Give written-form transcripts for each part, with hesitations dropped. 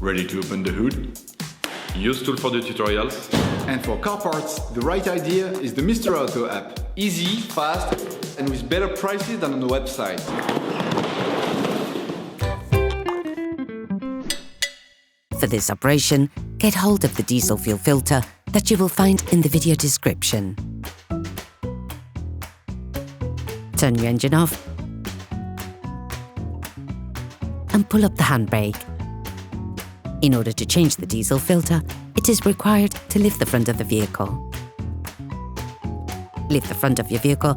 Ready to open the hood? UseTool for the tutorials. And for car parts, the right idea is the Mr. Auto app. Easy, fast, and with better prices than on the website. For this operation, get hold of the diesel fuel filter that you will find in the video description. Turn your engine off and pull up the handbrake. In order to change the diesel filter, it is required to lift the front of the vehicle. Lift the front of your vehicle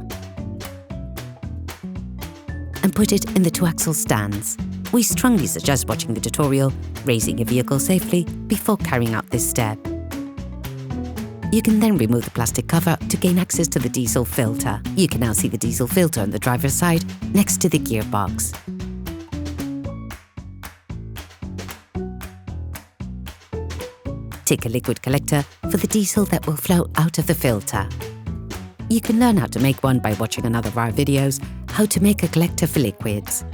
and put it in the two-axle stands. We strongly suggest watching the tutorial, raising your vehicle safely before carrying out this step. You can then remove the plastic cover to gain access to the diesel filter. You can now see the diesel filter on the driver's side next to the gearbox. Take a liquid collector for the diesel that will flow out of the filter. You can learn how to make one by watching another of our videos, How to Make a Collector for Liquids.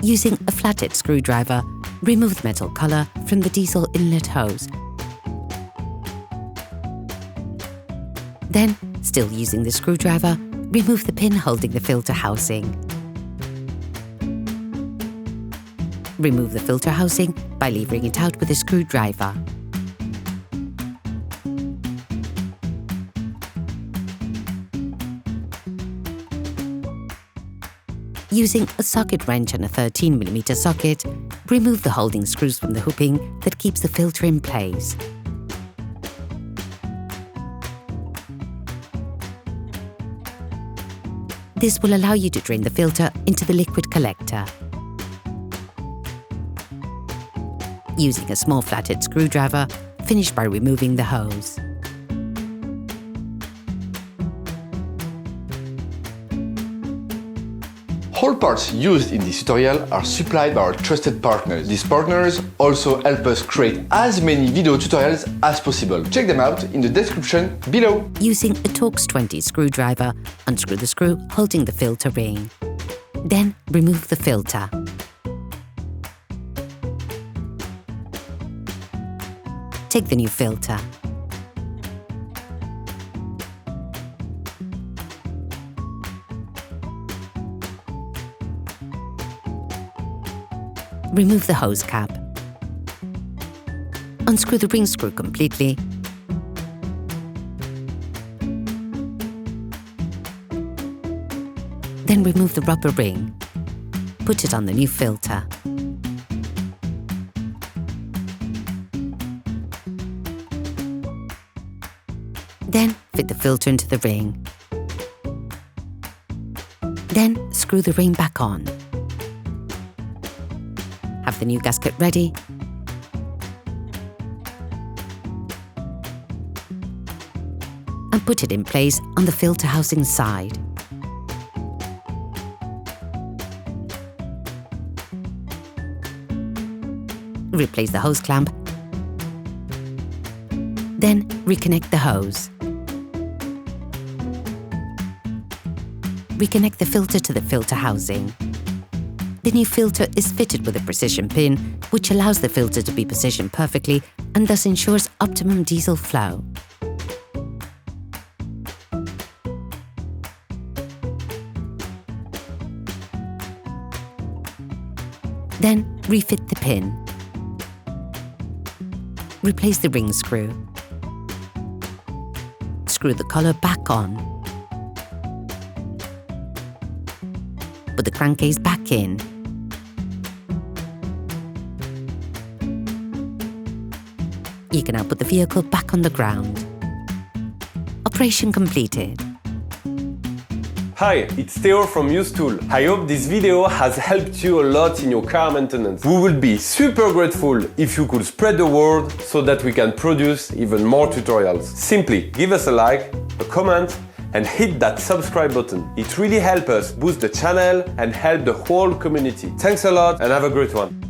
Using a flathead screwdriver, remove the metal collar from the diesel inlet hose. Then, still using the screwdriver, remove the pin holding the filter housing. Remove the filter housing by levering it out with a screwdriver. Using a socket wrench and a 13mm socket, remove the holding screws from the hooping that keeps the filter in place. This will allow you to drain the filter into the liquid collector. Using a small flathead screwdriver, finish by removing the hose. All parts used in this tutorial are supplied by our trusted partners. These partners also help us create as many video tutorials as possible. Check them out in the description below. Using a Torx T20 screwdriver, unscrew the screw holding the filter ring. Then remove the filter. Take the new filter. Remove the hose cap. Unscrew the ring screw completely. Then remove the rubber ring. Put it on the new filter. Then fit the filter into the ring. Then screw the ring back on. Have the new gasket ready. And put it in place on the filter housing side. Replace the hose clamp. Then reconnect the hose. Reconnect the filter to the filter housing. The new filter is fitted with a precision pin, which allows the filter to be positioned perfectly and thus ensures optimum diesel flow. Then refit the pin. Replace the ring screw. Screw the collar back on. Put the crankcase back in. You can now put the vehicle back on the ground. Operation completed. Hi, it's Theo from UseTool. I hope this video has helped you a lot in your car maintenance. We would be super grateful if you could spread the word so that we can produce even more tutorials. Simply give us a like, a comment, and hit that subscribe button. It really helps us boost the channel and help the whole community. Thanks a lot and have a great one.